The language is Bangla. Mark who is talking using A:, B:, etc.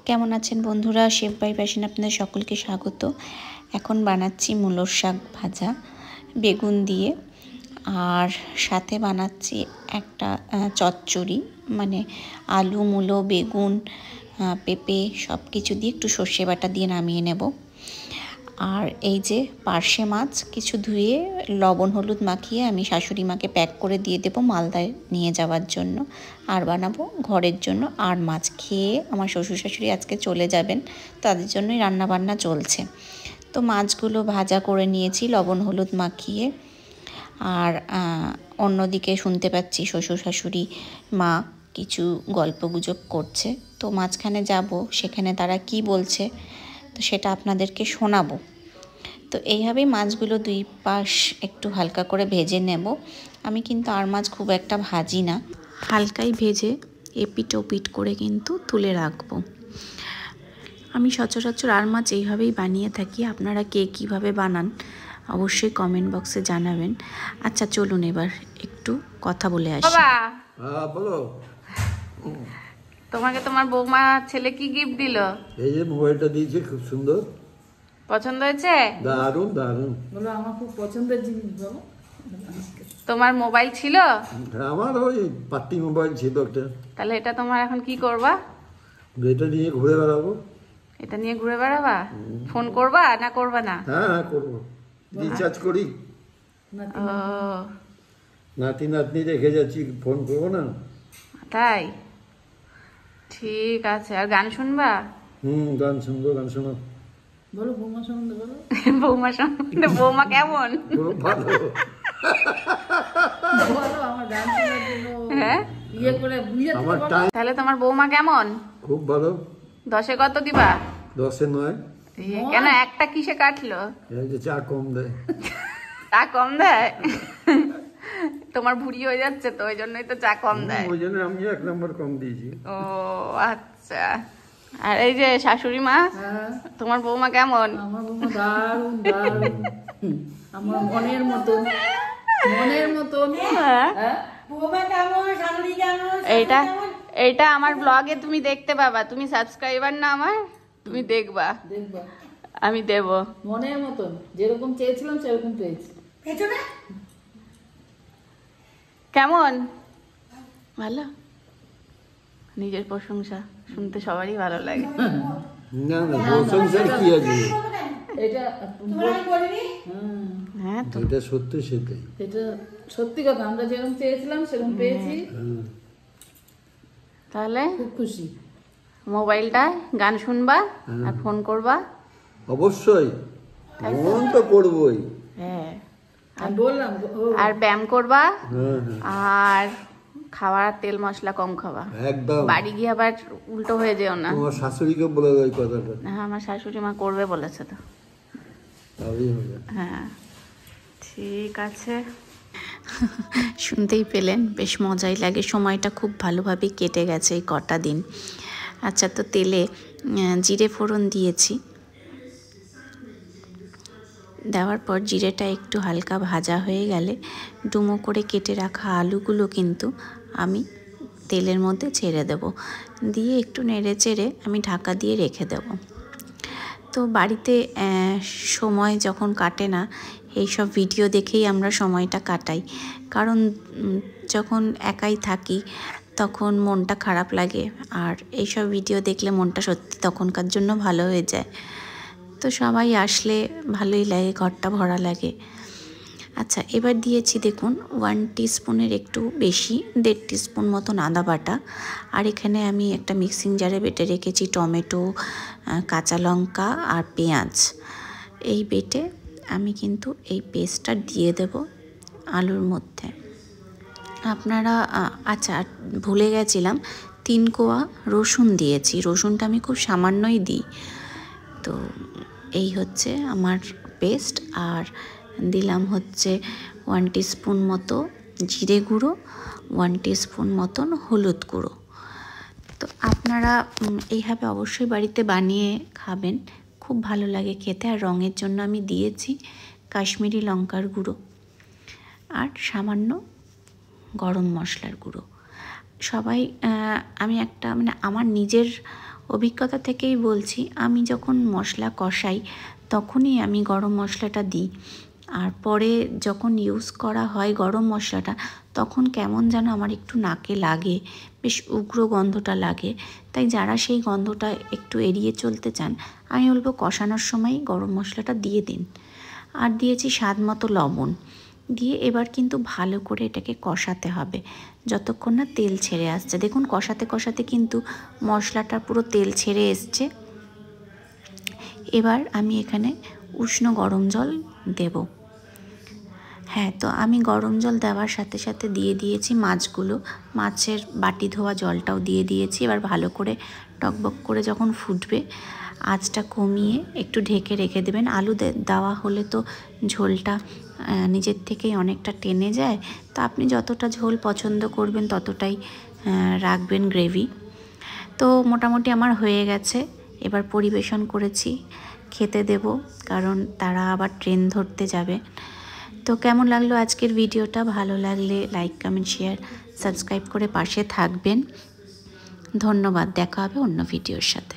A: কেমন আছেন বন্ধুরা? শেফ বাই প্যাশন আপনাদের সকলকে স্বাগত। এখন বানাচ্ছি মূলোর শাক ভাজা বেগুন দিয়ে, আর সাথে বানাচ্ছি একটা চচ্চড়ি, মানে আলু মূলো বেগুন পেঁপে সব কিছু দিয়ে একটু সর্ষে বাটা দিয়ে নামিয়ে নেব। আর এই যে পার্শে মাছ কিছু ধুয়ে লবণ হলুদ মাখিয়ে আমি শাশুড়ি মাকে প্যাক করে দিয়ে দেবো মালদায় নিয়ে যাওয়ার জন্য, আর বানাবো ঘরের জন্য। আর মাছ খেয়ে আমার শ্বশুর শাশুড়ি আজকে চলে যাবেন, তাদের জন্যই রান্না বান্না চলছে। তো মাছগুলো ভাজা করে নিয়েছি লবণ হলুদ মাখিয়ে। আর অন্যদিকে শুনতে পাচ্ছি শ্বশুর শাশুড়ি মা কিছু গল্পগুজব করছে, তো মাঝখানে যাব, সেখানে তারা কি বলছে তো সেটা আপনাদেরকে শোনাবো। তো এইভাবেই মাছগুলো দুই পাশ একটু হালকা করে ভেজে নেব। আমি কিন্তু আর মাছ খুব একটা ভাজি না, হালকাই ভেজে এপিট ওপিট করে কিন্তু তুলে রাখবো। আমি সচরাচর আর মাছ এইভাবেই বানিয়ে থাকি। আপনারা কে কীভাবে বানান অবশ্যই কমেন্ট বক্সে জানাবেন। আচ্ছা চলুন এবার একটু কথা বলে আসি।
B: বলো,
C: তোমাকে তোমার বৌমা ছেলে কি গিফট দিল?
B: এই যে মোবাইলটা দিয়েছে, খুব সুন্দর,
C: পছন্দ হয়েছে?
B: দারুণ দারুণ।
D: বলো আমার খুব পছন্দের জিনিস। বলো,
C: তোমার মোবাইল ছিল?
B: আমার ওই পার্টি মোবাইল ছিল একটা।
C: তাহলে এটা তোমার এখন কি করবা?
B: এটা নিয়ে ঘুরে বেড়াবো।
C: এটা নিয়ে ঘুরে বেড়াবা? ফোন করবা না করবা না?
B: হ্যাঁ করবো, রিচার্জ করি।
C: ও
B: নাতি নাতনি রেখে যাচ্ছি, ফোন করবো না।
C: তাই, ঠিক আছে। আর গান শুনবা?
B: গান শুনবো, গান শোনো।
D: বলো বৌমা সম্বন্ধে বলো।
C: বৌমা সম্বন্ধে? বৌমা কেমন?
B: খুব ভালো।
D: বলো আমার গান শোনার জন্য
C: হ্যাঁ
D: ইয়ে করে বুঝাতে
B: আমার
D: পারবো।
B: টাইম
C: তাহলে তোমার বৌমা কেমন?
B: খুব ভালো।
C: 10-এ কত দিবা?
B: 10-এ 9।
C: কেন, একটা কিসে কাটলো?
B: এই যে চা কম দেয়।
C: চা কম দেয়? তোমার ভুঁড়ি হয়ে যাচ্ছে তো, ওই জন্যই তো চা কম দেয়।
B: ওই জন্য আমি 1 নম্বর কম দিয়েছি।
C: ও আচ্ছা। আর এই যে শাশুড়ি মা,
D: হ্যাঁ,
C: তোমার বৌমা কেমন?
D: আমার বৌমা দারুণ দারুণ, আমার মনের মতন, মনের মতন।
C: হ্যাঁ,
D: বৌমা কেমন, শাশুড়ি কেমন?
C: এইটা আমার ব্লগে তুমি দেখতে পাবা। তুমি সাবস্ক্রাইবার না আমার, তুমি দেখবা।
D: দেখবা,
C: আমি দেব।
D: মনের মতন, যেরকম চেয়েছিলাম সেরকম পেয়েছি।
C: কেমন? ভালো? নিজের প্রশংসা শুনতে সবারই ভালো লাগে।
B: না না, প্রশংসার কি আছে?
D: এটা
C: হ্যাঁ তো,
B: এটা সত্যি, সেটাই।
D: এটা সত্যি কথা, আমরা যেরকম চেয়েছিলাম সেরকম পেয়েছি।
C: তাহলে
D: খুব খুশি।
C: মোবাইলটা গান শুনবা আর ফোন করবা।
B: অবশ্যই, ফোন তো করবোই।
C: হ্যাঁ,
D: আমি বললাম
C: আর ব্যায়াম করবা,
B: হ্যাঁ
C: আর খাওয়ার তেল মশলা কম খাওয়া।
B: একদম।
C: বাড়ি গিয়ে আবার উল্টো হয়ে যেও না।
B: তোমার শাশুড়িকে বলে দেয় কথাটা,
C: হ্যাঁ, আমার শাশুড়ি মা করবে বলেছে তো।
B: তাহলেই হবে।
C: হ্যাঁ ঠিক আছে।
A: শুনতেই পেলেন, বেশ মজাই লাগে। সময়টা খুব ভালোভাবে কেটে গেছে এই কটা দিন। আচ্ছা, তো তেলে জিরে ফোড়ন দিয়েছি। দেওয়ার পর জিরেটা একটু হালকা ভাজা হয়ে গেলে ডুমো করে কেটে রাখা আলুগুলো কিন্তু আমি তেলের মধ্যে ছেড়ে দেব, দিয়ে একটু নেড়ে চেড়ে আমি ঢাকা দিয়ে রেখে দেব। তো বাড়িতে সময় যখন কাটে না, এইসব ভিডিও দেখেই আমরা সময়টা কাটাই। কারণ যখন একাই থাকি তখন মনটা খারাপ লাগে, আর এইসব ভিডিও দেখলে মনটা সত্যি তখনকার জন্য ভালো হয়ে যায়। তো সবাই আসলে ভালোই লাগে, ঘরটা ভরা লাগে। আচ্ছা, এবার দিয়েছি দেখুন 1 টিস্পুনের একটু বেশি, 1.5 টিস্পুন মতন আদা বাটা। আর এখানে আমি একটা মিক্সিং জারে বেটে রেখেছি টমেটো, কাঁচা লঙ্কা আর পেঁয়াজ। এই বেটে আমি কিন্তু এই পেস্টটা দিয়ে দেব আলুর মধ্যে। আপনারা আচ্ছা, ভুলে গেছিলাম, 3 কোয়া রসুন দিয়েছি। রসুনটা আমি খুব সামান্যই দিই। তো এই হচ্ছে আমার পেস্ট। আর দিলাম হচ্ছে 1 টিস্পুন মতো জিরে গুঁড়ো, 1 টিস্পুন মতন হলুদ গুঁড়ো। তো আপনারা এইভাবে অবশ্যই বাড়িতে বানিয়ে খাবেন, খুব ভালো লাগে খেতে। আর রঙের জন্য আমি দিয়েছি কাশ্মীরি লঙ্কার গুঁড়ো আর সামান্য গরম মশলার গুঁড়ো। সবাই আমি একটা, মানে আমার নিজের অভিজ্ঞতা থেকেই বলছি, আমি যখন মশলা কষাই তখনই আমি গরম মশলাটা দিই, আর পরে যখন ইউজ করা হয় গরম মশলাটা তখন কেমন যেন আমার একটু নাকে লাগে, বেশ উগ্র গন্ধটা লাগে। তাই যারা সেই গন্ধটা একটু এড়িয়ে চলতে চান, আমি বলবো কষানোর সময় গরম মশলাটা দিয়ে দিন। আর দিয়েছি স্বাদ মতো লবণ দিয়ে এবার কিন্তু ভালো করে এটাকে কষাতে হবে যতক্ষণ না তেল ছেড়ে আসছে। দেখুন কষাতে কষাতে কিন্তু মশলাটা পুরো তেল ছেড়ে এসছে। এবার আমি এখানে উষ্ণ গরম জল দেব। হ্যাঁ, তো আমি গরম জল দেওয়ার সাথে সাথে দিয়ে দিয়েছি মাছগুলো, মাছের বাটি ধোয়া জলটাও দিয়ে দিয়েছি। এবার ভালো করে টকবক করে যখন ফুটবে আঁচটা কমিয়ে একটু ঢেকে রেখে দেবেন। আলু দেওয়া হলে তো ঝোলটা নিজের থেকেই অনেকটা টেনে যায়, তো আপনি যতটা ঝোল পছন্দ করবেন ততটাই রাখবেন গ্রেভি। তো মোটামুটি আমার হয়ে গেছে, এবার পরিবেশন করেছি, খেতে দেব, কারণ তারা আবার ট্রেন ধরতে যাবে। তো কেমন লাগলো আজকের ভিডিওটা? ভালো লাগলে লাইক, কমেন্ট, শেয়ার, সাবস্ক্রাইব করে পাশে থাকবেন। ধন্যবাদ। দেখা হবে অন্য ভিডিওর সাথে।